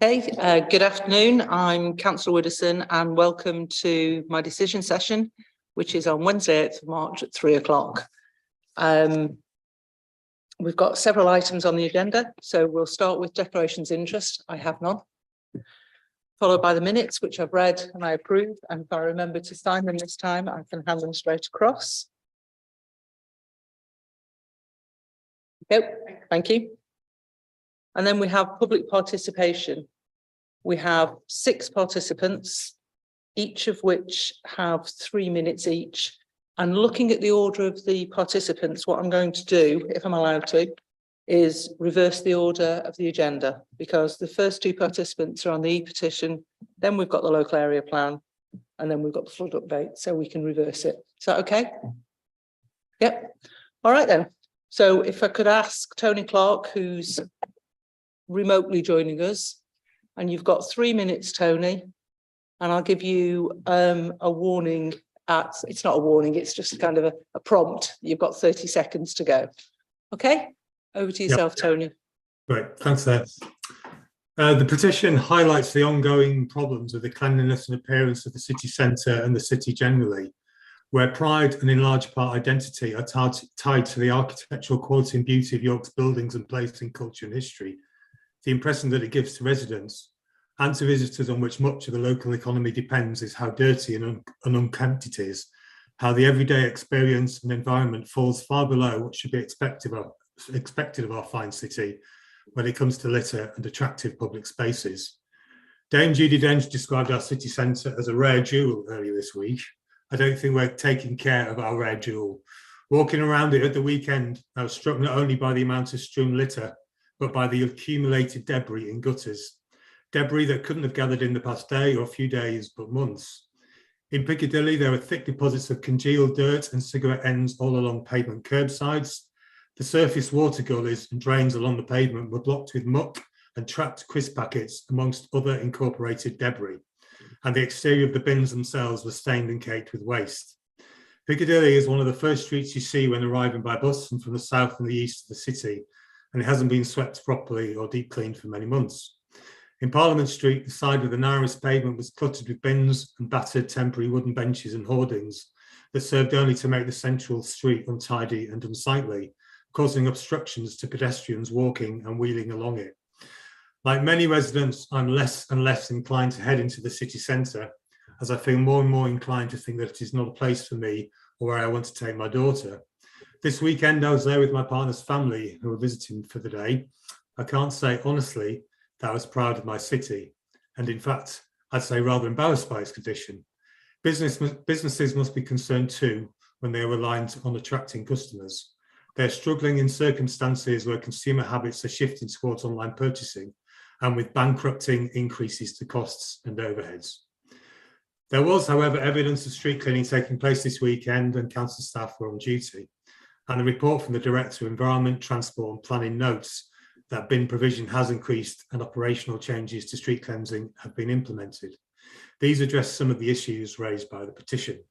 Okay, good afternoon. I'm Councillor Widdowson and welcome to my decision session, which is on Wednesday, 8th of March at 3 o'clock. We've got several items on the agenda, so we'll start with declarations of interest. I have none. Followed by the minutes, which I've read and I approve. And if I remember to sign them this time, I can hand them straight across. Okay, thank you. And then we have public participation. We have 6 participants, each of which have 3 minutes each. And looking at the order of the participants, what I'm going to do, if I'm allowed to, is reverse the order of the agenda, because the first 2 participants are on the E-petition, then we've got the local area plan, and then we've got the flood update, so we can reverse it. Is that okay? Yep. All right then. So if I could ask Tony Clark, who's remotely joining us, and you've got 3 minutes, Tony, and I'll give you a warning it's not a warning, it's just kind of a prompt. You've got 30 seconds to go. Okay, over to yourself, yep. Tony. Great, thanks there. The petition highlights the ongoing problems with the cleanliness and appearance of the city centre and the city generally, where pride and in large part identity are tied to the architectural quality and beauty of York's buildings and place in culture and history, the impression that it gives to residents and to visitors on which much of the local economy depends is how dirty and unkempt it is, how the everyday experience and environment falls far below what should be expected of our fine city when it comes to litter and attractive public spaces. Dame Judy Dench described our city centre as a rare jewel earlier this week. I don't think we're taking care of our rare jewel. Walking around it at the weekend, I was struck not only by the amount of strewn litter, but by the accumulated debris in gutters. Debris that couldn't have gathered in the past day or a few days, but months. In Piccadilly, there are thick deposits of congealed dirt and cigarette ends all along pavement curbsides. The surface water gullies and drains along the pavement were blocked with muck and trapped crisp packets, amongst other incorporated debris. And the exterior of the bins themselves was stained and caked with waste. Piccadilly is one of the first streets you see when arriving by bus and from the south and the east of the city, and it hasn't been swept properly or deep cleaned for many months. In Parliament Street, the side with the narrowest pavement was cluttered with bins and battered temporary wooden benches and hoardings that served only to make the central street untidy and unsightly, causing obstructions to pedestrians walking and wheeling along it. Like many residents, I'm less and less inclined to head into the city centre, as I feel more and more inclined to think that it is not a place for me or where I want to take my daughter. This weekend, I was there with my partner's family who were visiting for the day. I can't say honestly that I was proud of my city, and in fact, I'd say rather embarrassed by its condition. Businesses must be concerned too when they are reliant on attracting customers. They're struggling in circumstances where consumer habits are shifting towards online purchasing and with bankrupting increases to costs and overheads. There was, however, evidence of street cleaning taking place this weekend and council staff were on duty. And a report from the Director of Environment, Transport and Planning notes that bin provision has increased and operational changes to street cleansing have been implemented. These address some of the issues raised by the petition,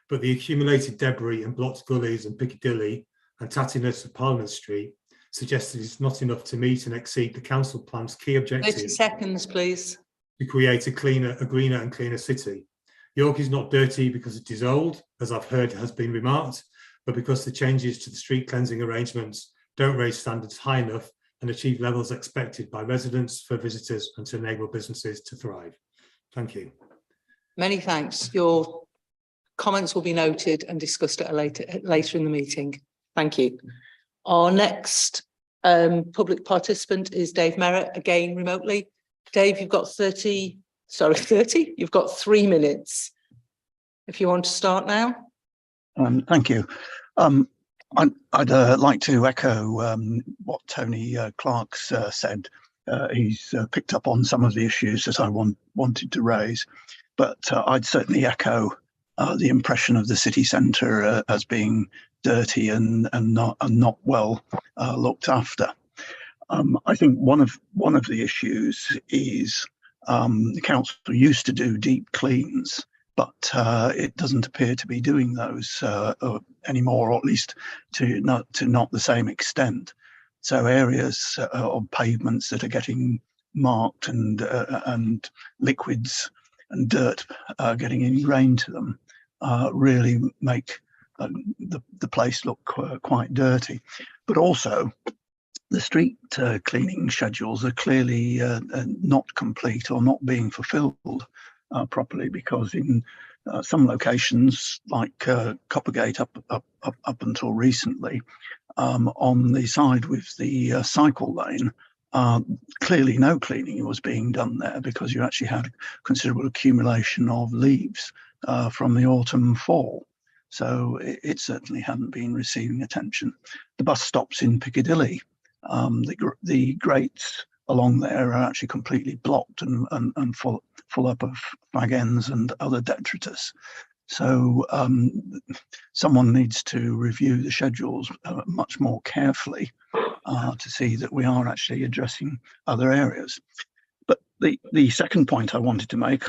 but the accumulated debris and blocked gullies in Piccadilly and tattiness of Parliament Street suggests that it's not enough to meet and exceed the council plan's key objective. 30 seconds, please. To create a greener and cleaner city. York is not dirty because it is old, as I've heard has been remarked, but because the changes to the street cleansing arrangements don't raise standards high enough and achieve levels expected by residents, for visitors, and to enable businesses to thrive. Thank you. Many thanks. Your comments will be noted and discussed at later in the meeting. Thank you. Our next public participant is Dave Merritt, again remotely. Dave, you've got 30, you've got 3 minutes. If you want to start now. Thank you. I'd like to echo what Tony Clark's said. He's picked up on some of the issues that I wanted to raise, but I'd certainly echo the impression of the city centre as being dirty and not well looked after. I think one of the issues is the council used to do deep cleans, but it doesn't appear to be doing those anymore, or at least to not the same extent. So areas of pavements that are getting marked and liquids and dirt getting ingrained to them really make the place look quite dirty. But also the street cleaning schedules are clearly not complete or not being fulfilled properly, because in some locations like Coppergate up until recently, on the side with the cycle lane, clearly no cleaning was being done there, because you actually had considerable accumulation of leaves from the autumn fall. So it certainly hadn't been receiving attention. The bus stops in Piccadilly, the grates along there are actually completely blocked and full up of fag ends and other detritus. So someone needs to review the schedules much more carefully to see that we are actually addressing other areas. But the second point I wanted to make,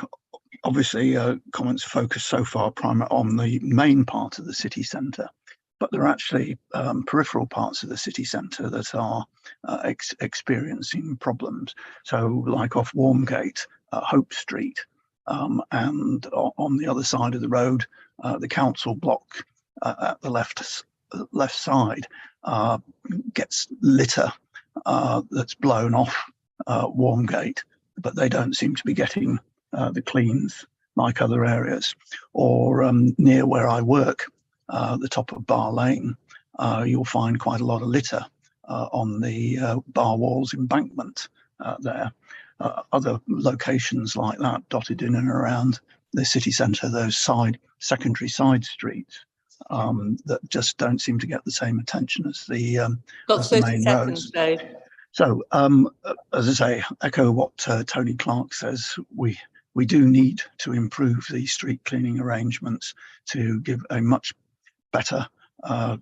obviously comments focused so far primarily on the main part of the city centre, but there are actually peripheral parts of the city centre that are experiencing problems. So like off Warmgate, Hope Street, and on the other side of the road, the council block at the left side gets litter that's blown off Warmgate, but they don't seem to be getting the cleans like other areas. Or near where I work, the top of Bar Lane, you'll find quite a lot of litter on the bar walls embankment there. Other locations like that dotted in and around the city centre, those secondary side streets that just don't seem to get the same attention as the main roads. Dave. So, as I say, echo what Tony Clark says. We do need to improve the street cleaning arrangements to give a much better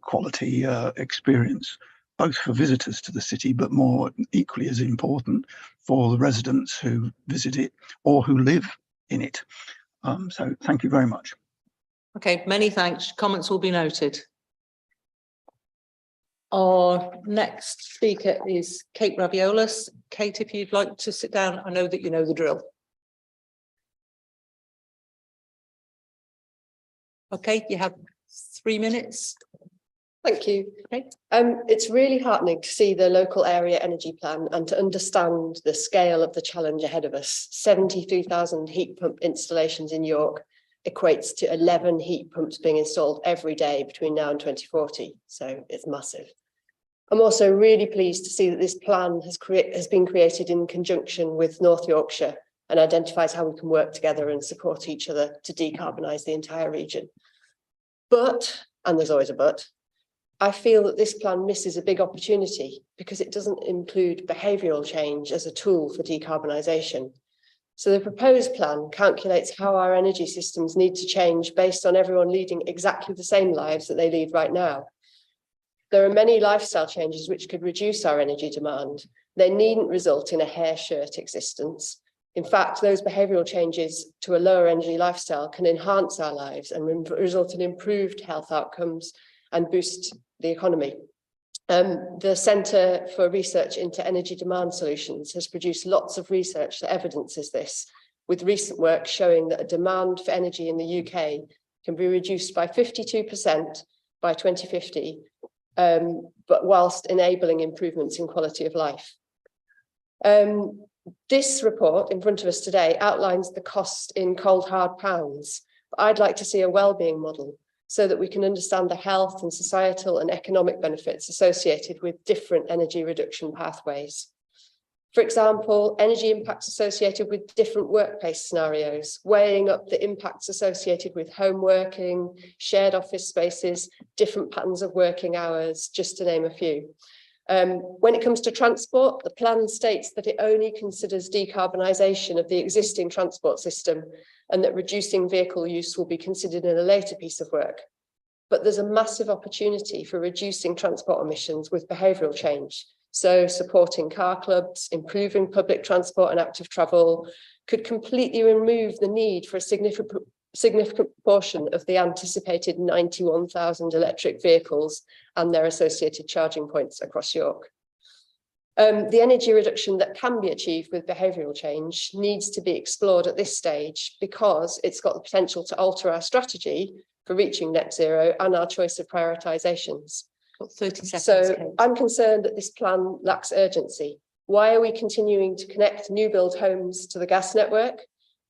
quality experience, both for visitors to the city, but more equally as important for the residents who visit it or who live in it. So thank you very much. Okay, many thanks. Comments will be noted. Our next speaker is Kate Raviolis. Kate, if you'd like to sit down, I know that you know the drill. Okay, you have 3 minutes. Thank you. Okay. It's really heartening to see the local area energy plan and to understand the scale of the challenge ahead of us. 73,000 heat pump installations in York equates to 11 heat pumps being installed every day between now and 2040. So it's massive. I'm also really pleased to see that this plan has been created in conjunction with North Yorkshire and identifies how we can work together and support each other to decarbonise the entire region. But, and there's always a but, I feel that this plan misses a big opportunity because it doesn't include behavioural change as a tool for decarbonisation. So the proposed plan calculates how our energy systems need to change based on everyone leading exactly the same lives that they lead right now. There are many lifestyle changes which could reduce our energy demand. They needn't result in a hair shirt existence. In fact, those behavioural changes to a lower energy lifestyle can enhance our lives and result in improved health outcomes and boost the economy. The Centre for Research into Energy Demand Solutions has produced lots of research that evidences this, with recent work showing that a demand for energy in the UK can be reduced by 52% by 2050, but whilst enabling improvements in quality of life. This report in front of us today outlines the cost in cold hard pounds, but I'd like to see a wellbeing model so that we can understand the health and societal and economic benefits associated with different energy reduction pathways. For example, energy impacts associated with different workplace scenarios, weighing up the impacts associated with home working, shared office spaces, different patterns of working hours, just to name a few. When it comes to transport, the plan states that it only considers decarbonisation of the existing transport system and that reducing vehicle use will be considered in a later piece of work. But there's a massive opportunity for reducing transport emissions with behavioural change. So supporting car clubs, improving public transport and active travel could completely remove the need for a significant proportion of the anticipated 91,000 electric vehicles and their associated charging points across York. The energy reduction that can be achieved with behavioural change needs to be explored at this stage because it's got the potential to alter our strategy for reaching net zero and our choice of prioritisations. Got 30 seconds. So Kate. I'm concerned that this plan lacks urgency. Why are we continuing to connect new build homes to the gas network?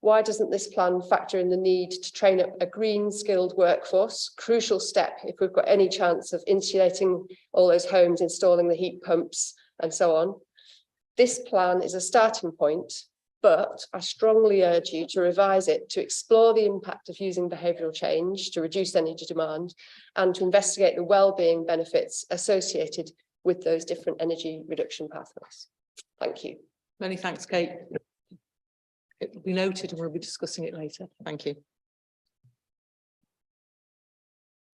Why doesn't this plan factor in the need to train up a green skilled workforce? Crucial step if we've got any chance of insulating all those homes, installing the heat pumps and so on. This plan is a starting point, but I strongly urge you to revise it to explore the impact of using behavioural change to reduce energy demand and to investigate the well-being benefits associated with those different energy reduction pathways. Thank you. Many thanks, Kate. It will be noted and we'll be discussing it later. Thank you.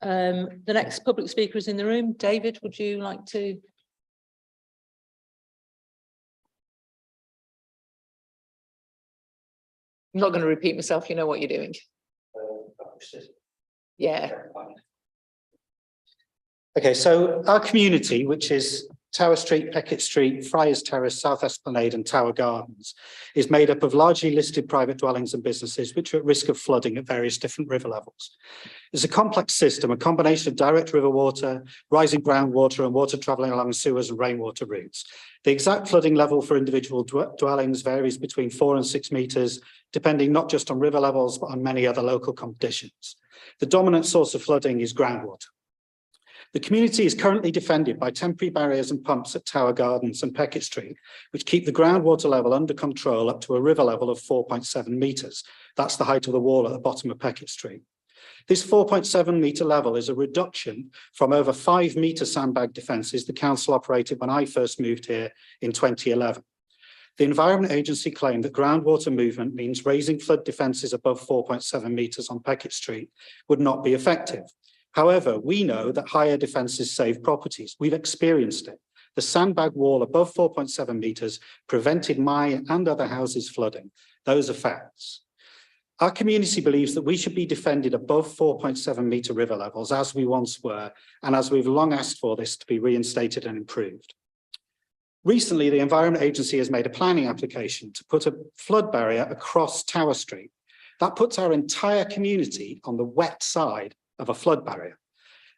The next public speaker is in the room. David, would you like to? I'm not going to repeat myself. You know what you're doing. Yeah. Okay, so our community, which is Tower Street, Peckett Street, Friars Terrace, South Esplanade and Tower Gardens, is made up of largely listed private dwellings and businesses which are at risk of flooding at various different river levels. It's a complex system, a combination of direct river water, rising groundwater and water travelling along sewers and rainwater routes. The exact flooding level for individual dwellings varies between 4 and 6 metres, depending not just on river levels, but on many other local conditions. The dominant source of flooding is groundwater. The community is currently defended by temporary barriers and pumps at Tower Gardens and Peckett Street, which keep the groundwater level under control up to a river level of 4.7 metres. That's the height of the wall at the bottom of Peckett Street. This 4.7 metre level is a reduction from over 5 metre sandbag defences the council operated when I first moved here in 2011. The Environment Agency claimed that groundwater movement means raising flood defences above 4.7 metres on Peckett Street would not be effective. However, we know that higher defences save properties. We've experienced it. The sandbag wall above 4.7 metres prevented mine and other houses flooding. Those are facts. Our community believes that we should be defended above 4.7 metre river levels as we once were, and as we've long asked for this to be reinstated and improved. Recently, the Environment Agency has made a planning application to put a flood barrier across Tower Street. That puts our entire community on the wet side of a flood barrier.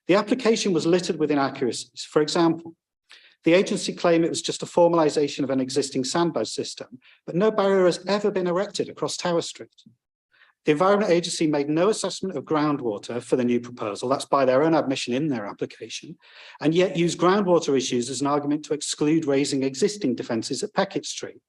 The application was littered with inaccuracies. For example, the agency claimed it was just a formalisation of an existing sandbag system, but no barrier has ever been erected across Tower Street. The Environment Agency made no assessment of groundwater for the new proposal, that's by their own admission in their application, and yet used groundwater issues as an argument to exclude raising existing defences at Peckett Street.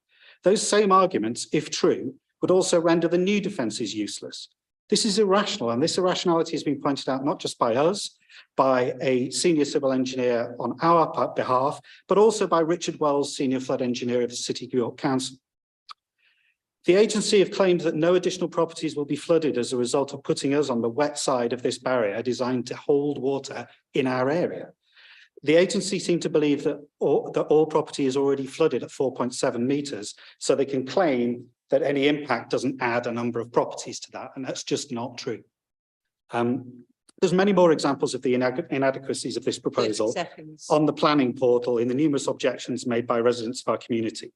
Those same arguments, if true, would also render the new defences useless. This is irrational, and this irrationality has been pointed out not just by us, by a senior civil engineer on our behalf, but also by Richard Wells, senior flood engineer of the City of York Council. The agency have claimed that no additional properties will be flooded as a result of putting us on the wet side of this barrier designed to hold water in our area. The agency seem to believe that all property is already flooded at 4.7 metres, so they can claim that any impact doesn't add a number of properties to that, and that's just not true. There's many more examples of the inadequacies of this proposal on the planning portal in the numerous objections made by residents of our community.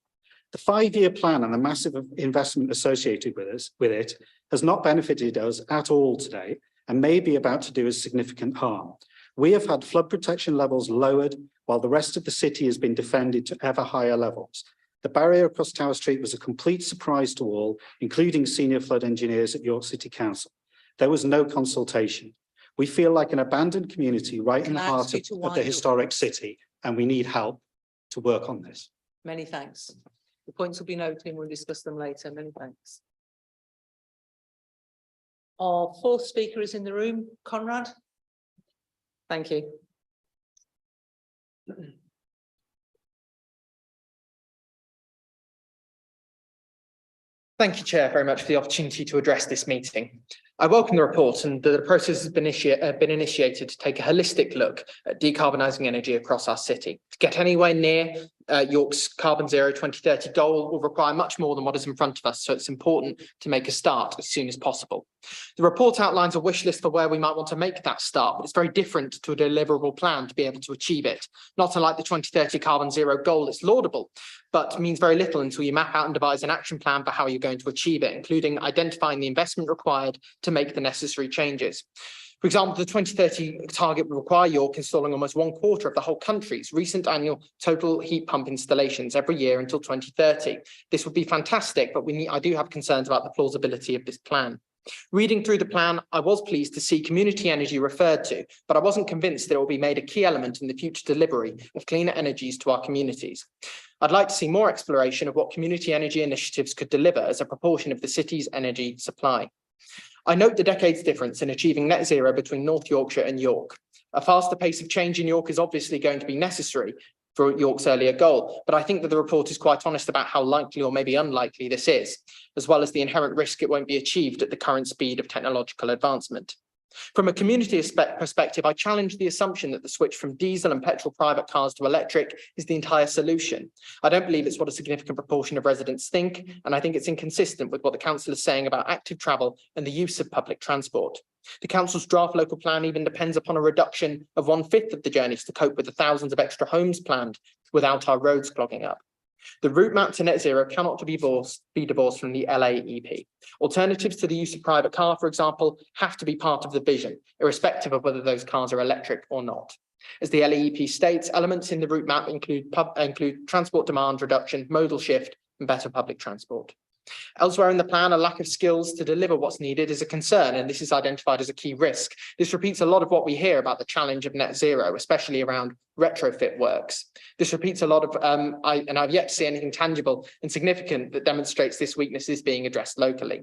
The 5-year plan and the massive investment associated with it has not benefited us at all today and may be about to do us significant harm. We have had flood protection levels lowered while the rest of the city has been defended to ever higher levels. The barrier across Tower Street was a complete surprise to all, including senior flood engineers at York City Council. There was no consultation. We feel like an abandoned community right in the heart of the historic city, and we need help to work on this. Many thanks. The points will be noted and we'll discuss them later. Many thanks. Our fourth speaker is in the room, Conrad. Thank you. Thank you, Chair, very much for the opportunity to address this meeting. I welcome the report and that the process has been initiated to take a holistic look at decarbonising energy across our city. To get anywhere near York's carbon zero 2030 goal will require much more than what is in front of us, so it's important to make a start as soon as possible. The report outlines a wish list for where we might want to make that start, but it's very different to a deliverable plan to be able to achieve it. Not unlike the 2030 carbon zero goal, it's laudable, but means very little until you map out and devise an action plan for how you're going to achieve it, including identifying the investment required to make the necessary changes. For example, the 2030 target will require York installing almost 1/4 of the whole country's recent annual total heat pump installations every year until 2030. This would be fantastic, but I do have concerns about the plausibility of this plan. Reading through the plan, I was pleased to see community energy referred to, but I wasn't convinced that it will be made a key element in the future delivery of cleaner energies to our communities. I'd like to see more exploration of what community energy initiatives could deliver as a proportion of the city's energy supply. I note the decade's difference in achieving net zero between North Yorkshire and York. A faster pace of change in York is obviously going to be necessary for York's earlier goal, but I think that the report is quite honest about how likely or maybe unlikely this is, as well as the inherent risk it won't be achieved at the current speed of technological advancement. From a community perspective, I challenge the assumption that the switch from diesel and petrol private cars to electric is the entire solution. I don't believe it's what a significant proportion of residents think, and I think it's inconsistent with what the council is saying about active travel and the use of public transport. The council's draft local plan even depends upon a reduction of 1/5 of the journeys to cope with the thousands of extra homes planned without our roads clogging up. The route map to net zero cannot be divorced from the LAEP. Alternatives to the use of private car, for example, have to be part of the vision, irrespective of whether those cars are electric or not. As the LAEP states, elements in the route map include transport demand reduction, modal shift, and better public transport. Elsewhere in the plan, a lack of skills to deliver what's needed is a concern, and this is identified as a key risk. This repeats a lot of what we hear about the challenge of net zero, especially around retrofit works. This repeats a lot of, and I've yet to see anything tangible and significant that demonstrates this weakness is being addressed locally.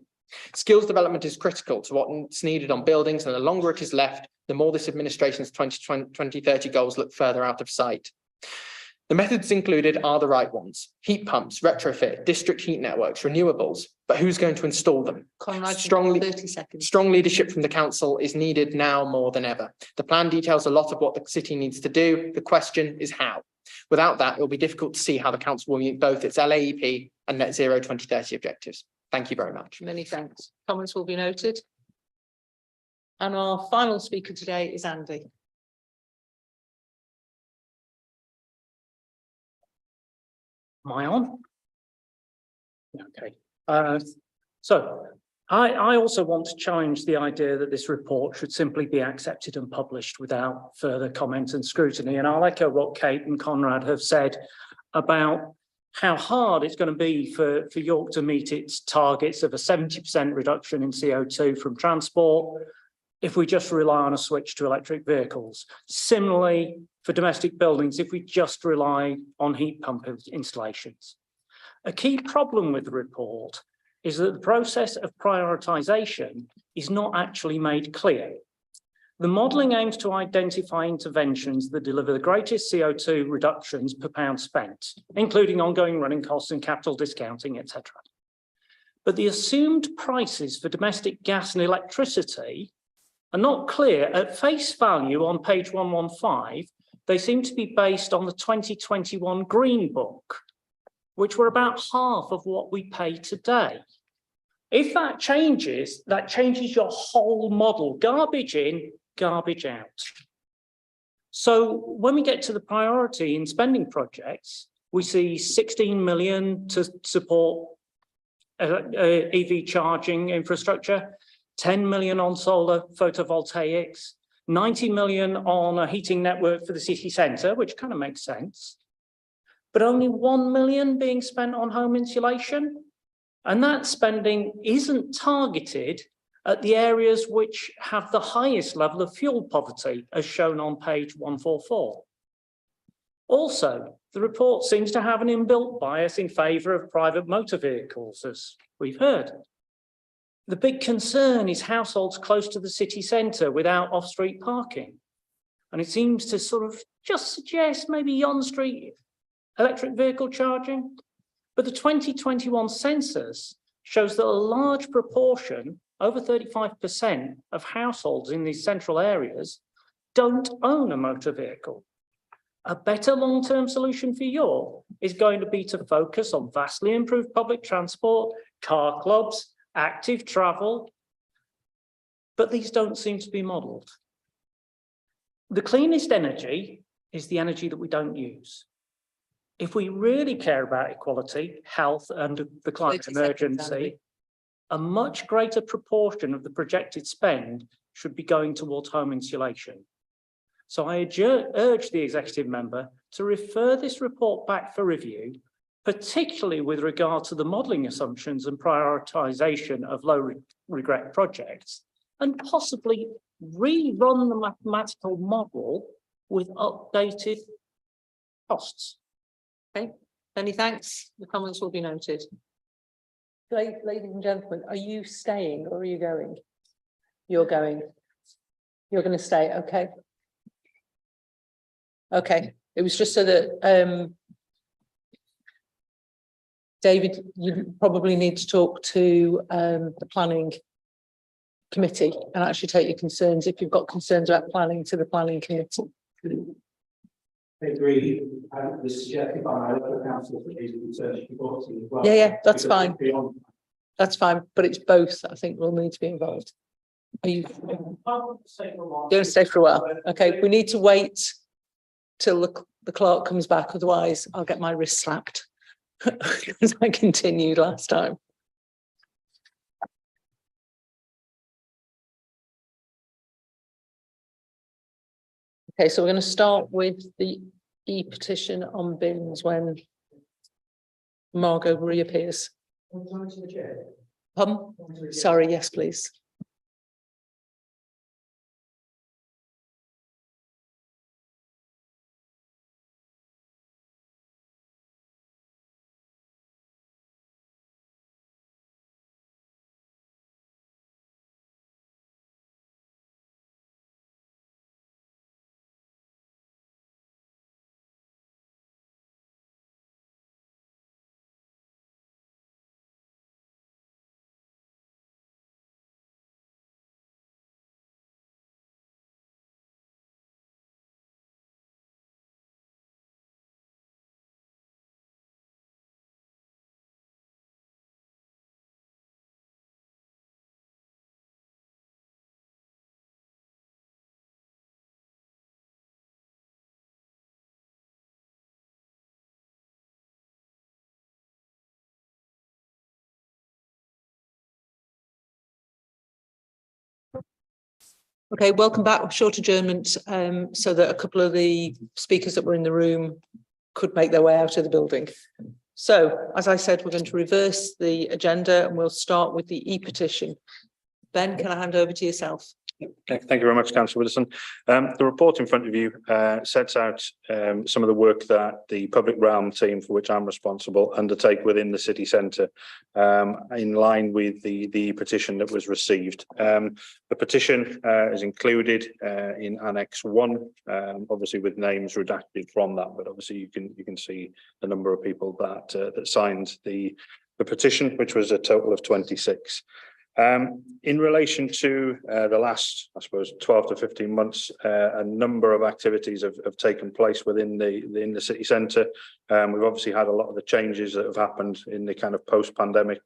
Skills development is critical to what's needed on buildings, and the longer it is left, the more this administration's 2030 goals look further out of sight. The methods included are the right ones: heat pumps, retrofit, district heat networks, renewables, but who's going to install them? Conrad, Strong 30 seconds. Strong leadership from the council is needed now more than ever. The plan details a lot of what the city needs to do. The question is how. Without that, it will be difficult to see how the council will meet both its LAEP and net zero 2030 objectives. Thank you very much. Many thanks. Comments will be noted. And our final speaker today is Andy. Am I on? Okay. So I also want to challenge the idea that this report should simply be accepted and published without further comment and scrutiny. And I'll echo what Kate and Conrad have said about how hard it's going to be for York to meet its targets of a 70% reduction in CO2 from transport if we just rely on a switch to electric vehicles. Similarly, for domestic buildings, if we just rely on heat pump installations. A key problem with the report is that the process of prioritisation is not actually made clear. The modelling aims to identify interventions that deliver the greatest CO2 reductions per pound spent, including ongoing running costs and capital discounting, etc. But the assumed prices for domestic gas and electricity are not clear. At face value on page 115, they seem to be based on the 2021 Green Book, which were about half of what we pay today. If that changes your whole model, garbage in, garbage out. So when we get to the priority in spending projects, we see 16 million to support EV charging infrastructure, 10 million on solar photovoltaics, 90 million on a heating network for the city centre, which kind of makes sense, but only 1 million being spent on home insulation. And that spending isn't targeted at the areas which have the highest level of fuel poverty, as shown on page 144. Also, the report seems to have an inbuilt bias in favour of private motor vehicles, as we've heard. The big concern is households close to the city centre without off-street parking. And it seems to sort of just suggest maybe on-street electric vehicle charging. But the 2021 census shows that a large proportion, over 35% of households in these central areas, don't own a motor vehicle. A better long-term solution for York is going to be to focus on vastly improved public transport, car clubs, active travel, but these don't seem to be modelled. The cleanest energy is the energy that we don't use. If we really care about equality, health, and the climate 30 seconds, emergency, Andy. a much greater proportion of the projected spend should be going towards home insulation. So I urge the executive member to refer this report back for review, particularly with regard to the modelling assumptions and prioritisation of low regret projects, and possibly rerun the mathematical model with updated costs. Okay, many thanks. The comments will be noted. Ladies and gentlemen, are you staying or are you going? You're going. You're going to stay, okay. Okay, it was just so that David, you probably need to talk to the planning committee and actually take your concerns, if you've got concerns about planning, to the planning committee. I agree. The suggested by my local council that these concerns should be brought to you as well. Yeah, that's Because fine. beyond That's fine, but it's both, I think, will need to be involved. Are you going to stay for a while? Okay, we need to wait till the clerk comes back, otherwise I'll get my wrist slapped because I continued last time. Okay, so we're going to start with the E-petition on bins when Margot reappears. Sorry, yes, please. Okay, welcome back. Short adjournment so that a couple of the speakers that were in the room could make their way out of the building. So, as I said, we're going to reverse the agenda and we'll start with the E-petition. Ben, can I hand over to yourself? Thank you very much, Councillor Widdowson. The report in front of you sets out some of the work that the public realm team, for which I'm responsible, undertake within the city centre, in line with the petition that was received. The petition is included in Annex 1, obviously with names redacted from that, but obviously you can see the number of people that that signed the petition, which was a total of 26. In relation to the last, I suppose, 12 to 15 months, a number of activities have taken place within the city centre. We've obviously had a lot of the changes that have happened in the kind of post-pandemic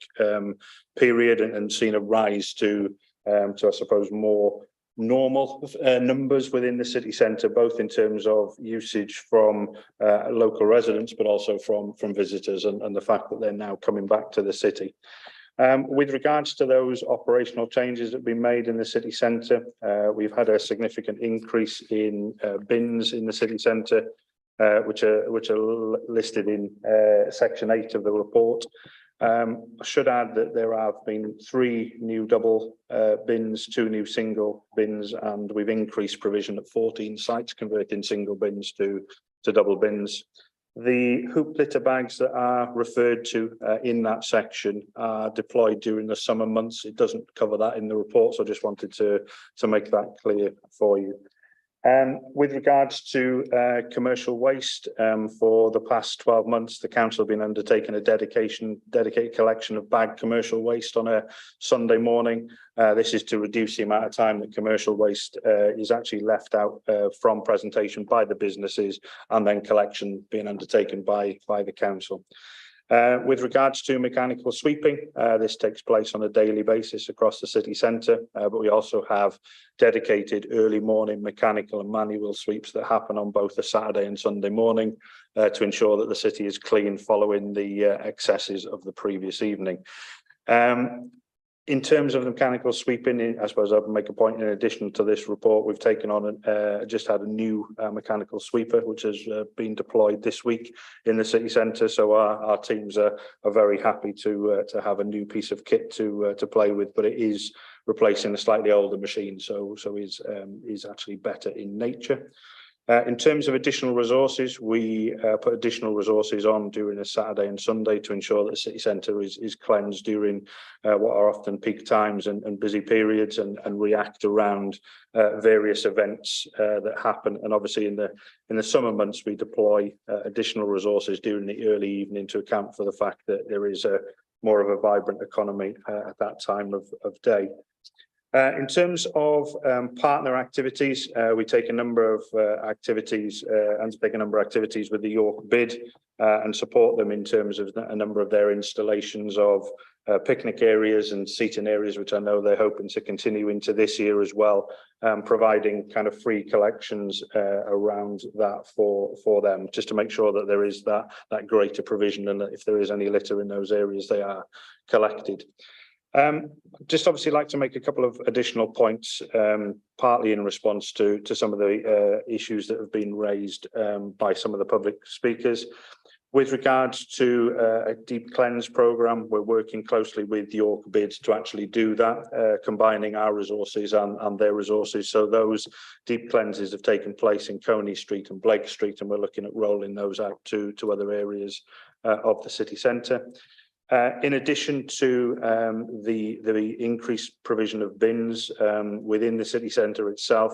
period and seen a rise to I suppose, more normal numbers within the city centre, both in terms of usage from local residents, but also from visitors and the fact that they're now coming back to the city. With regards to those operational changes that have been made in the city centre, we've had a significant increase in bins in the city centre, which are listed in section 8 of the report. I should add that there have been 3 new double bins, 2 new single bins, and we've increased provision at 14 sites, converting single bins to double bins. The hoop litter bags that are referred to in that section are deployed during the summer months. It doesn't cover that in the report, so I just wanted to make that clear for you. With regards to commercial waste, for the past 12 months, the council have been undertaking a dedicated collection of bagged commercial waste on a Sunday morning. This is to reduce the amount of time that commercial waste is actually left out from presentation by the businesses and then collection being undertaken by the council. With regards to mechanical sweeping, this takes place on a daily basis across the city centre, but we also have dedicated early morning mechanical and manual sweeps that happen on both a Saturday and Sunday morning to ensure that the city is clean following the excesses of the previous evening. In terms of the mechanical sweeping, I suppose I'll make a point in addition to this report, we've taken on just had a new mechanical sweeper, which has been deployed this week in the city centre. So our teams are very happy to have a new piece of kit to play with, but it is replacing a slightly older machine, so is actually better in nature. In terms of additional resources, we put additional resources on during a Saturday and Sunday to ensure that the city centre is cleansed during what are often peak times and busy periods, and react around various events that happen. And obviously in the summer months, we deploy additional resources during the early evening to account for the fact that there is more of a vibrant economy at that time of day. In terms of partner activities, we take a number of activities with the York bid and support them in terms of a number of their installations of picnic areas and seating areas, which I know they're hoping to continue into this year as well, providing kind of free collections around that for them, just to make sure that there is that greater provision, and that if there is any litter in those areas, they are collected. Just obviously like to make a couple of additional points, partly in response to some of the issues that have been raised by some of the public speakers. With regards to a deep cleanse programme, we're working closely with York Bid to actually do that, combining our resources and their resources. So those deep cleanses have taken place in Coney Street and Blake Street, and we're looking at rolling those out to other areas of the city centre. In addition to the increased provision of bins within the city centre itself,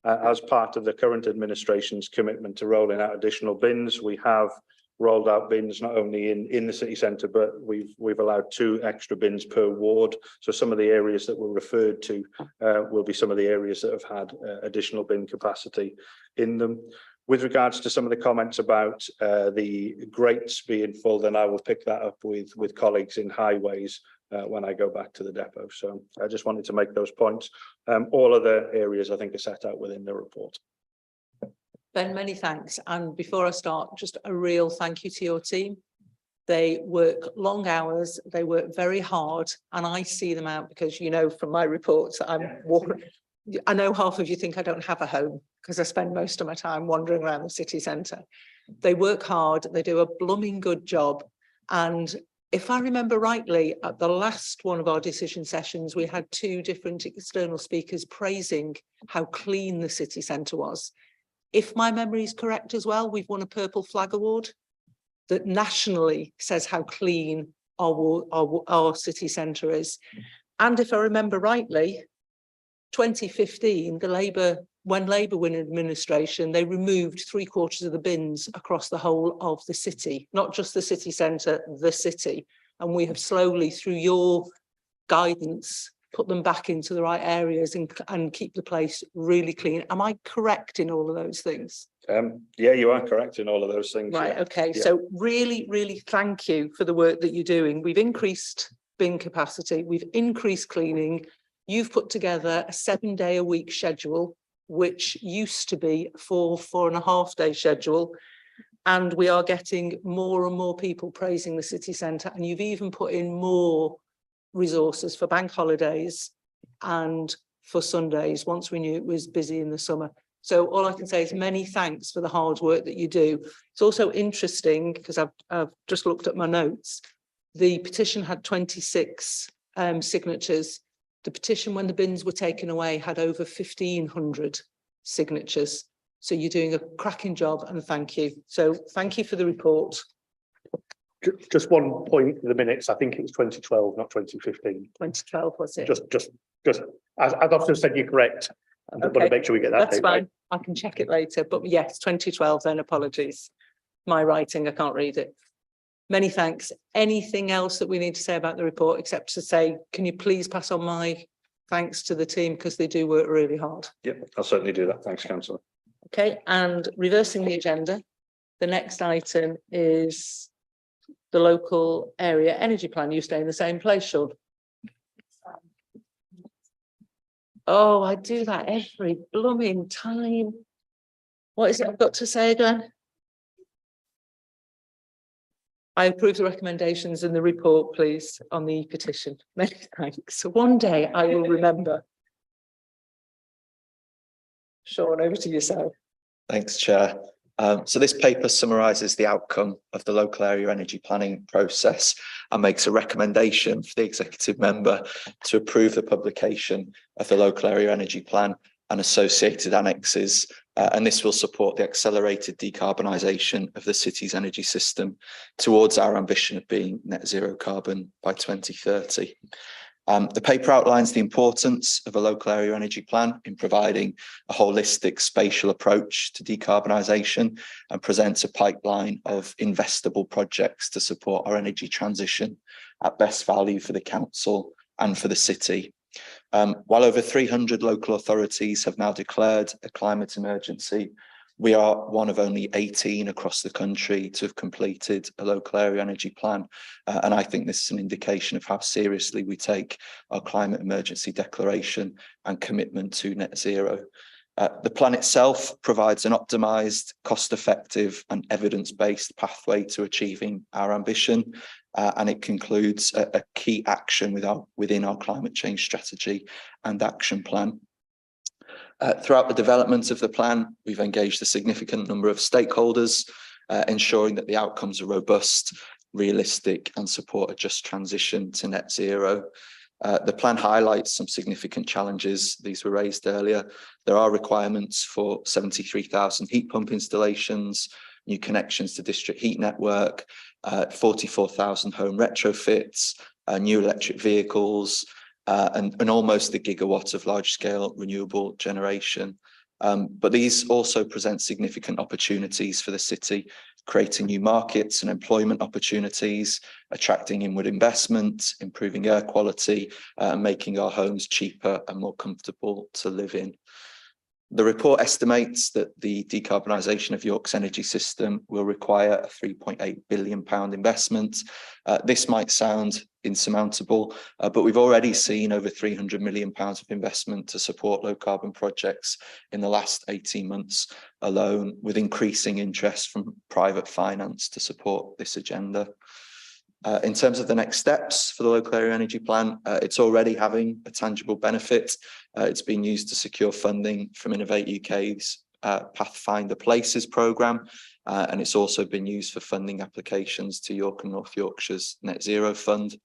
as part of the current administration's commitment to rolling out additional bins, we have rolled out bins not only in the city centre, but we've allowed 2 extra bins per ward. So some of the areas that were referred to will be some of the areas that have had additional bin capacity in them. With regards to some of the comments about the grates being full, then I will pick that up with colleagues in highways when I go back to the depot. So I just wanted to make those points. All other areas I think are set out within the report. Ben, many thanks. And before I start, just a real thank you to your team. They work long hours, they work very hard, and I see them out because, you know, from my reports, I'm walking. I know half of you think I don't have a home because I spend most of my time wandering around the city centre. They work hard, they do a blooming good job. And if I remember rightly, at the last one of our decision sessions, we had 2 different external speakers praising how clean the city centre was. If my memory is correct as well, we've won a Purple Flag Award that nationally says how clean our city centre is. And if I remember rightly, 2015, when Labour were in administration, they removed 3/4 of the bins across the whole of the city, not just the city centre, the city. And we have slowly, through your guidance, put them back into the right areas and keep the place really clean. Am I correct in all of those things? Yeah, you are correct in all of those things. Right, yeah. okay. Yeah. So really thank you for the work that you're doing. We've increased bin capacity, we've increased cleaning. You've put together a 7-day-a-week schedule, which used to be a 4.5-day schedule. And we are getting more and more people praising the city centre. And you've even put in more resources for bank holidays and for Sundays, once we knew it was busy in the summer. So all I can say is many thanks for the hard work that you do. It's also interesting, because I've just looked at my notes. The petition had 26 signatures. The petition, when the bins were taken away, had over 1,500 signatures. So you're doing a cracking job, and thank you. So thank you for the report. Just one point for the minutes. I think it was 2012, not 2015. 2012 was it? Just as I've often said, you're correct. I want to make sure we get that. That's fine. Right. I can check it later, but yes, 2012, then apologies. My writing, I can't read it. Many thanks. Anything else that we need to say about the report, except to say, can you please pass on my thanks to the team, because they do work really hard. Yep, I'll certainly do that. Thanks, Councillor. Okay, and reversing the agenda, the next item is the local area energy plan. You stay in the same place, Sean? Oh, I do that every blooming time. What is it I've got to say again? I approve the recommendations in the report, please, on the petition. Many thanks. So one day I will remember. Sean, over to yourself. Thanks, Chair. So this paper summarises the outcome of the local area energy planning process and makes a recommendation for the executive member to approve the publication of the local area energy plan and associated annexes, and this will support the accelerated decarbonisation of the city's energy system towards our ambition of being net zero carbon by 2030. The paper outlines the importance of a local area energy plan in providing a holistic spatial approach to decarbonisation and presents a pipeline of investable projects to support our energy transition at best value for the council and for the city. While over 300 local authorities have now declared a climate emergency, we are one of only 18 across the country to have completed a local area energy plan. And I think this is an indication of how seriously we take our climate emergency declaration and commitment to net zero. The plan itself provides an optimised, cost-effective and evidence-based pathway to achieving our ambition. And it concludes a key action within our climate change strategy and action plan. Throughout the development of the plan, we've engaged a significant number of stakeholders, ensuring that the outcomes are robust, realistic and support a just transition to net zero. The plan highlights some significant challenges. These were raised earlier. There are requirements for 73,000 heat pump installations, new connections to district heat network, 44,000 home retrofits, new electric vehicles, and almost a gigawatt of large-scale renewable generation. But these also present significant opportunities for the city, creating new markets and employment opportunities, attracting inward investment, improving air quality, and making our homes cheaper and more comfortable to live in. The report estimates that the decarbonisation of York's energy system will require a £3.8 billion investment. This might sound insurmountable, but we've already seen over £300 million of investment to support low carbon projects in the last 18 months alone, with increasing interest from private finance to support this agenda. In terms of the next steps for the local area energy plan, it's already having a tangible benefit. It's been used to secure funding from Innovate UK's Pathfinder Places programme, and it's also been used for funding applications to York and North Yorkshire's Net Zero Fund.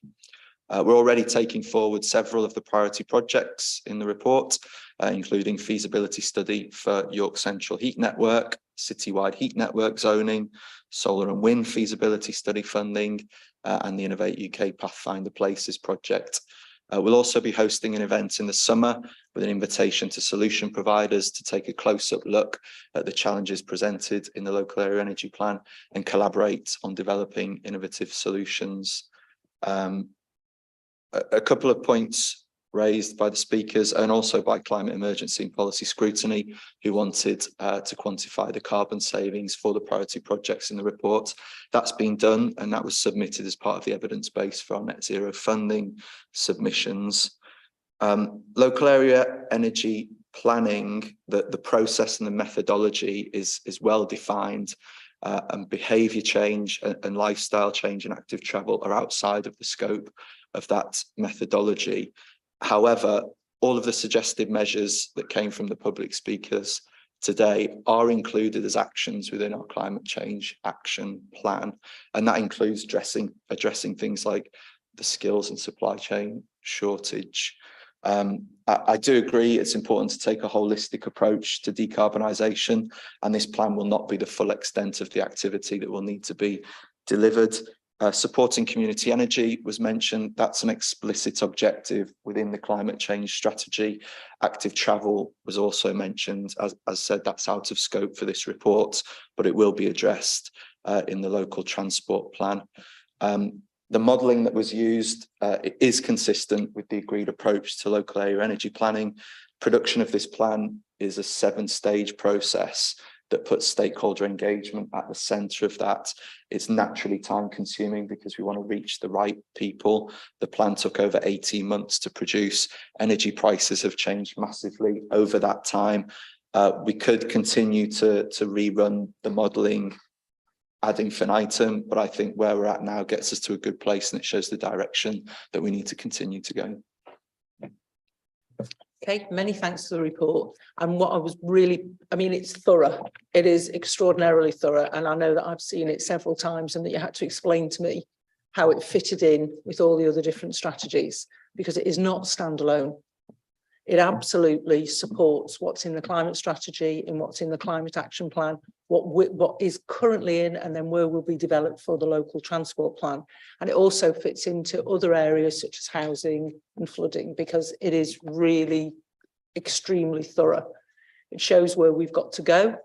We're already taking forward several of the priority projects in the report, including feasibility study for York Central Heat Network, citywide heat network zoning, solar and wind feasibility study funding, and the Innovate UK Pathfinder Places project. We'll also be hosting an event in the summer with an invitation to solution providers to take a close-up look at the challenges presented in the local area energy plan and collaborate on developing innovative solutions. A couple of points raised by the speakers and also by climate emergency and policy scrutiny, who wanted to quantify the carbon savings for the priority projects in the report. That's been done, and that was submitted as part of the evidence base for our net zero funding submissions. Local area energy planning, the process and the methodology is well defined, and behaviour change and lifestyle change and active travel are outside of the scope of that methodology. However, all of the suggested measures that came from the public speakers today are included as actions within our climate change action plan, and that includes addressing things like the skills and supply chain shortage. I do agree it's important to take a holistic approach to decarbonisation, and this plan will not be the full extent of the activity that will need to be delivered. Supporting community energy was mentioned. That's an explicit objective within the climate change strategy. Active travel was also mentioned. As said, that's out of scope for this report, but it will be addressed in the local transport plan. The modelling that was used is consistent with the agreed approach to local area energy planning. Production of this plan is a 7-stage process that puts stakeholder engagement at the centre of that. It's naturally time consuming because we want to reach the right people. The plan took over 18 months to produce. Energy prices have changed massively over that time. We could continue to rerun the modelling ad infinitum, but I think where we're at now gets us to a good place and it shows the direction that we need to continue to go. Okay, many thanks for the report. And what I was really, I mean, it's thorough. It is extraordinarily thorough. And I know that I've seen it several times and that you had to explain to me how it fitted in with all the other different strategies, because it is not standalone. It absolutely supports what's in the climate strategy and what's in the climate action plan, what is currently in, and then where will be developed for the local transport plan. And it also fits into other areas such as housing and flooding, because it is really extremely thorough. It shows where we've got to go.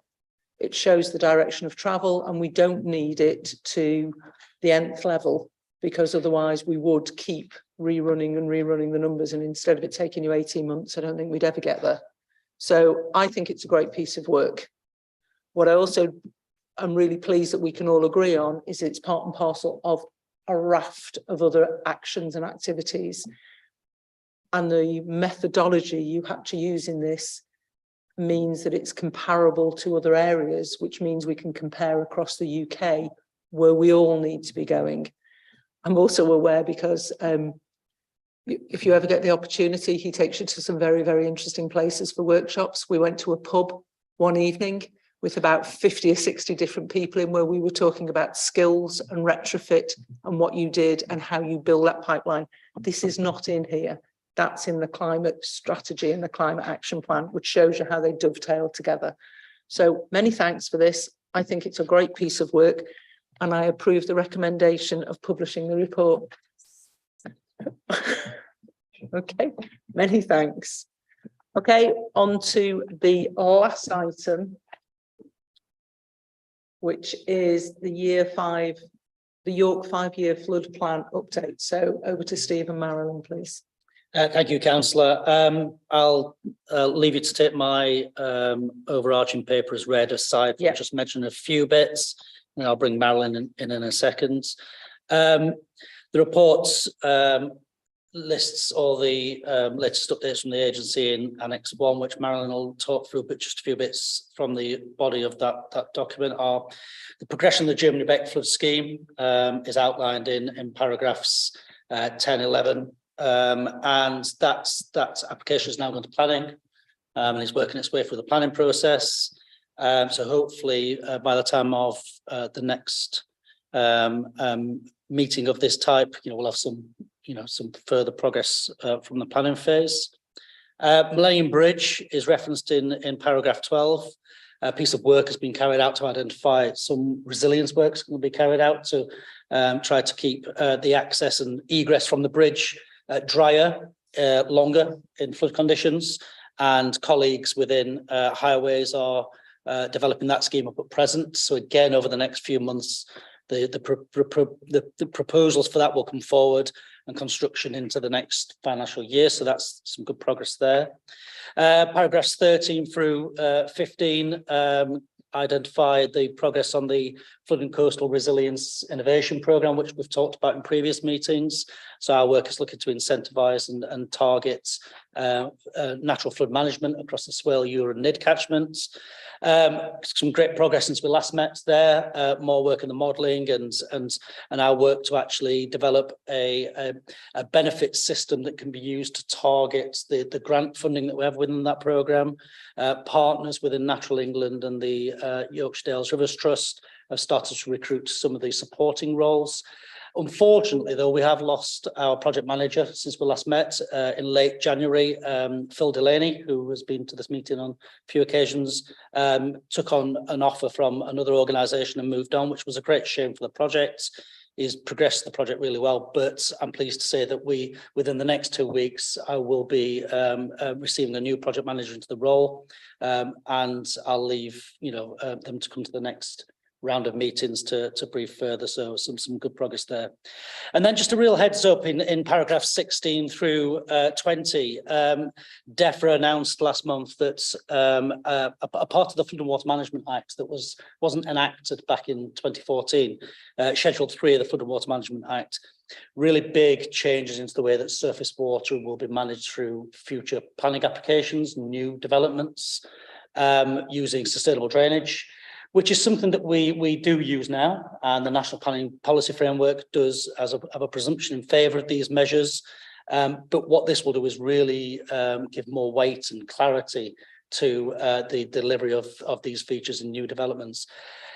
It shows the direction of travel, and we don't need it to the nth level, because otherwise we would keep rerunning the numbers, and instead of it taking you 18 months, I don't think we'd ever get there. So I think it's a great piece of work. What I also am really pleased that we can all agree on is it's part and parcel of a raft of other actions and activities, and the methodology you had to use in this means that it's comparable to other areas, which means we can compare across the UK where we all need to be going. I'm also aware, because if you ever get the opportunity, he takes you to some very, very interesting places for workshops. We went to a pub one evening with about 50 or 60 different people in, where we were talking about skills and retrofit and what you did and how you build that pipeline. This is not in here. That's in the climate strategy and the climate action plan, which shows you how they dovetail together. So many thanks for this. I think it's a great piece of work, and I approve the recommendation of publishing the report. Okay, many thanks. Okay, on to the last item, which is the York 5-year flood plan update. So over to Steve and Marilyn, please. Thank you, Councillor. I'll leave you to take my overarching paper as read aside. Yeah. Just mention a few bits, and I'll bring Marilyn in a second. The reports lists all the latest updates from the agency in Annex 1, which Marilyn will talk through, but just a few bits from the body of that document are the progression of the Germany Beck flood scheme is outlined in paragraphs 10, 11. And that application is now going to planning and is working its way through the planning process. So hopefully by the time of the next meeting of this type, we'll have some further progress from the planning phase. Millennium Bridge is referenced in paragraph 12. A piece of work has been carried out to identify some resilience works going to be carried out to try to keep the access and egress from the bridge drier, longer in flood conditions, and colleagues within highways are developing that scheme up at present. So again, over the next few months, the proposals for that will come forward and construction into the next financial year. So that's some good progress there. Paragraphs 13 through 15 identify the progress on the Flood and Coastal Resilience Innovation Programme, which we've talked about in previous meetings. So our work is looking to incentivise and target natural flood management across the Swale, Ure and Nid catchments. Some great progress since we last met there, more work in the modelling and our work to actually develop a benefit system that can be used to target the grant funding that we have within that programme. Partners within Natural England and the Yorkshire Dales Rivers Trust have started to recruit some of these supporting roles. Unfortunately, though, we have lost our project manager since we last met in late January. Phil Delaney, who has been to this meeting on a few occasions, took on an offer from another organisation and moved on, which was a great shame for the project. He's progressed the project really well, but I'm pleased to say that within the next 2 weeks, I will be receiving a new project manager into the role, and I'll leave them to come to the next round of meetings to brief further. So some good progress there. And then just a real heads up in paragraph 16 through 20, DEFRA announced last month that a part of the Flood and Water Management Act that wasn't enacted back in 2014, Schedule 3 of the Flood and Water Management Act, really big changes into the way that surface water will be managed through future planning applications, new developments, using sustainable drainage, which is something that we do use now, and the National Planning Policy Framework does have a presumption in favour of these measures. But what this will do is really give more weight and clarity to the delivery of these features and new developments.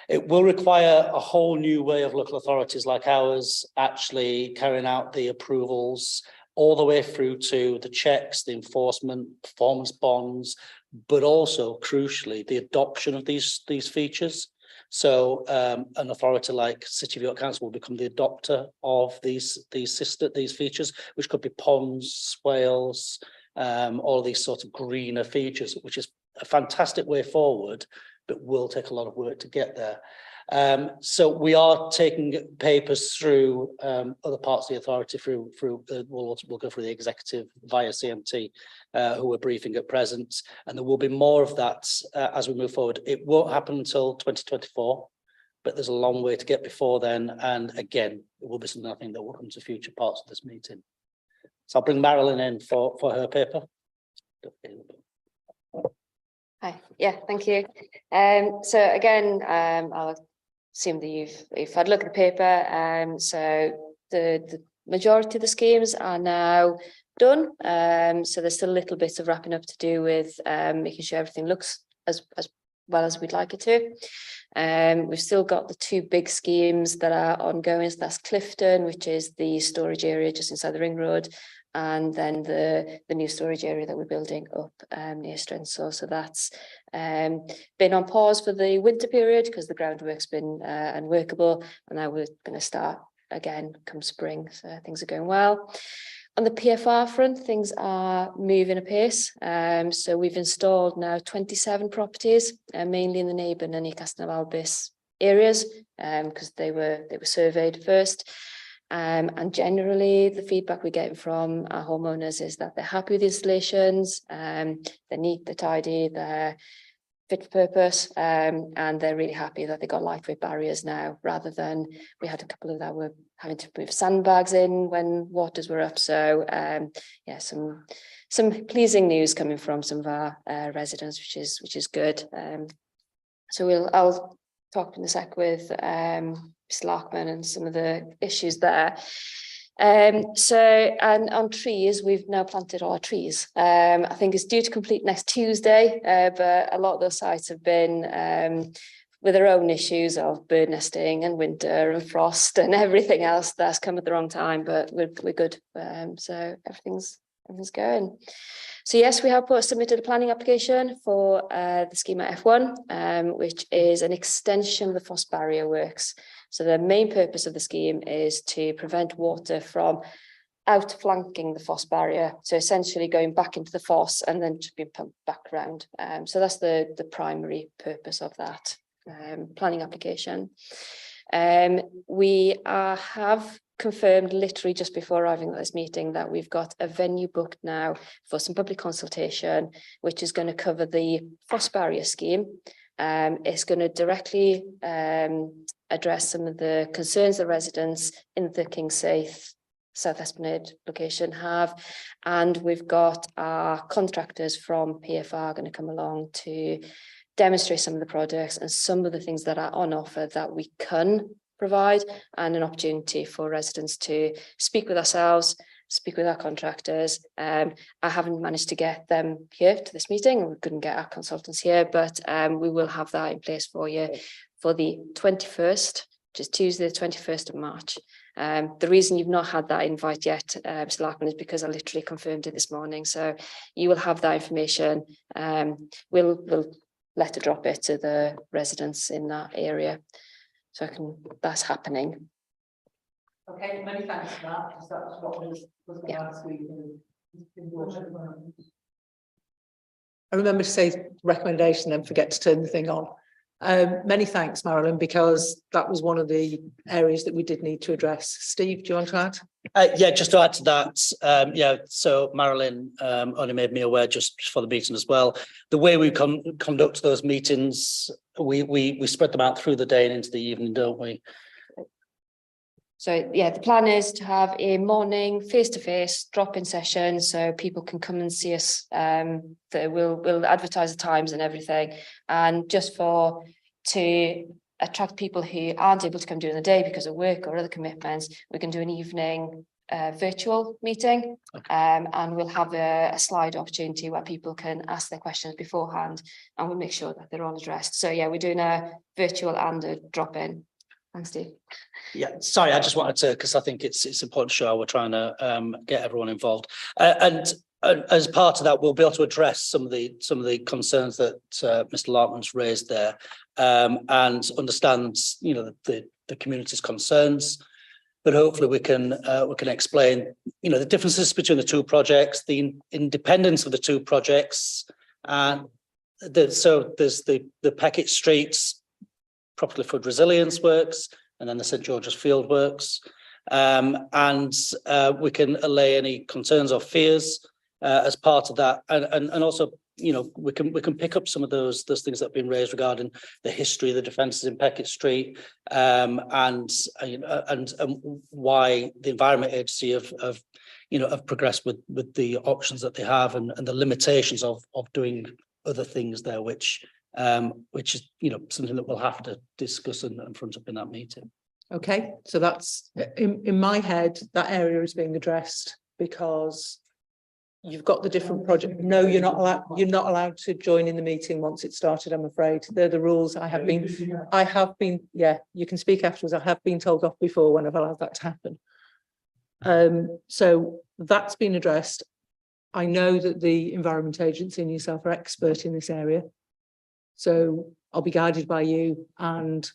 It will require a whole new way of local authorities like ours actually carrying out the approvals all the way through to the checks, the enforcement, performance bonds, but also crucially the adoption of these features. So an authority like City of York Council will become the adopter of these features, which could be ponds, swales, all these sort of greener features, which is a fantastic way forward, but will take a lot of work to get there. So we are taking papers through other parts of the authority we'll go through the executive via CMT, who we're briefing at present, and there will be more of that as we move forward. It won't happen until 2024, but there's a long way to get before then, and again, it will be something I think that will come to future parts of this meeting. So I'll bring Marilyn in for her paper. Hi, yeah, thank you. So again, I'll assume that you've had a look at the paper. So the majority of the schemes are now done. So there's still a little bit of wrapping up to do with making sure everything looks as well as we'd like it to. We've still got the two big schemes that are ongoing. So that's Clifton, which is the storage area just inside the ring road, and then the new storage area that we're building up near Strenshaw. So that's been on pause for the winter period because the groundwork's been unworkable, and now we're going to start again come spring. So things are going well. On the PFR front, things are moving apace. So we've installed now 27 properties, mainly in the Neighbourne and Newcastle and Albis areas, because they were surveyed first. And generally, the feedback we're getting from our homeowners is that they're happy with the installations, they're neat, they're tidy, they're fit for purpose, and they're really happy that they got lightweight barriers now, rather than we had a couple of that were having to move sandbags in when waters were up. So yeah, some pleasing news coming from some of our residents, which is good. So I'll talk in a sec with Mr. Larkman and some of the issues there. And on trees, we've now planted all our trees. I think it's due to complete next Tuesday, but a lot of those sites have been with their own issues of bird nesting and winter and frost and everything else that's come at the wrong time, but we're good. So everything's going. So yes, we have submitted a planning application for the scheme at F1, which is an extension of the Foss barrier works. So the main purpose of the scheme is to prevent water from outflanking the Foss barrier. So essentially going back into the Foss and then just being pumped back around. So that's the primary purpose of that planning application. We have confirmed literally just before arriving at this meeting that we've got a venue booked now for some public consultation, which is going to cover the Foss barrier scheme. It's going to directly address some of the concerns the residents in the Kingsaith South Esplanade location have, and we've got our contractors from PFR going to come along to demonstrate some of the products and some of the things that are on offer that we can provide, and an opportunity for residents to speak with ourselves, speak with our contractors. I haven't managed to get them here to this meeting. We couldn't get our consultants here, but we will have that in place for you for the 21st, which is Tuesday, the 21st of March. The reason you've not had that invite yet, Mr. Larkman, is because I literally confirmed it this morning. So you will have that information. We'll letter drop it to the residents in that area. So that's happening. Okay, many thanks for that, because that was what was Yeah. last week. I remember to say recommendation, then forget to turn the thing on. Many thanks, Marilyn, because that was one of the areas that we did need to address. Steve, do you want to add? Yeah, just to add to that, yeah, so Marilyn only made me aware just for the meeting as well. The way we conduct those meetings, we spread them out through the day and into the evening, don't we? So yeah, the plan is to have a morning face-to-face drop-in session so people can come and see us. We'll advertise the times and everything. And just to attract people who aren't able to come during the day because of work or other commitments, we can do an evening virtual meeting. And we'll have a slide opportunity where people can ask their questions beforehand and we'll make sure that they're all addressed. So yeah, we're doing a virtual and a drop-in. Thanks, Steve. Yeah, sorry, I just wanted to, because I think it's important to show how we're trying to get everyone involved. And as part of that, we'll be able to address some of the concerns that Mr. Larkman's raised there, and understand, you know, the community's concerns. But hopefully we can explain, you know, the differences between the two projects, the independence of the two projects, and so there's the Peckett Streets properly flood resilience works, and then the St George's Field works, and we can allay any concerns or fears as part of that, and also, you know, we can pick up some of those things that have been raised regarding the history of the defences in Peckett Street, and why the Environment Agency have progressed with the options that they have, and the limitations of doing other things there, which is, you know, something that we'll have to discuss and front up in that meeting. Okay, so that's in my head, that area is being addressed because you've got the different project. No, you're not allowed to join in the meeting once it started, I'm afraid. They're the rules. I have been, yeah, you can speak afterwards. I have been told off before when I've allowed that to happen. So that's been addressed. I know that the Environment Agency and yourself are expert in this area. So I'll be guided by you, and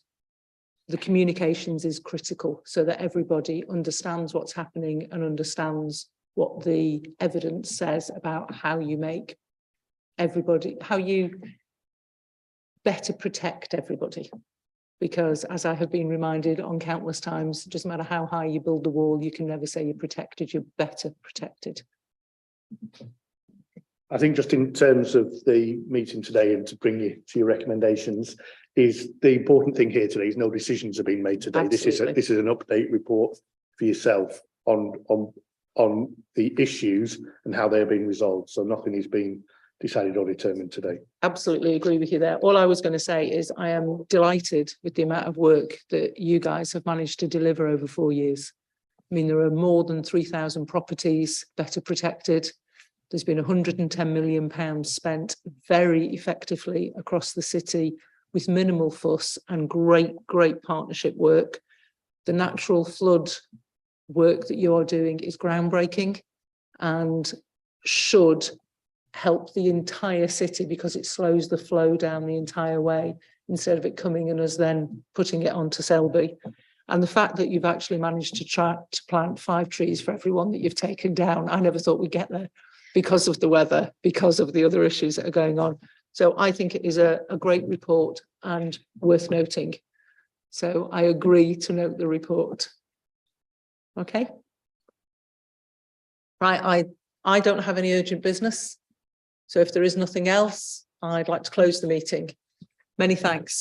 the communications is critical so that everybody understands what's happening and understands what the evidence says about how you make everybody, how you better protect everybody. Because as I have been reminded on countless times, it doesn't matter how high you build the wall, you can never say you're protected, you're better protected. I think just in terms of the meeting today, and to bring you to your recommendations, is the important thing here today is no decisions have been made today. Absolutely. This is an update report for yourself on the issues and how they're being resolved. So nothing is being decided or determined today. Absolutely agree with you there. All I was going to say is I am delighted with the amount of work that you guys have managed to deliver over 4 years. I mean, there are more than 3,000 properties better protected. There's been £110 million spent very effectively across the city with minimal fuss and great partnership work. The natural flood work that you are doing is groundbreaking and should help the entire city because it slows the flow down the entire way instead of it coming and us then putting it onto Selby. And the fact that you've actually managed to try to plant 5 trees for every one that you've taken down, I never thought we'd get there because of the weather, because of the other issues that are going on. So I think it is a great report and worth noting. So I agree to note the report. Okay. Right, I don't have any urgent business. So if there is nothing else, I'd like to close the meeting. Many thanks.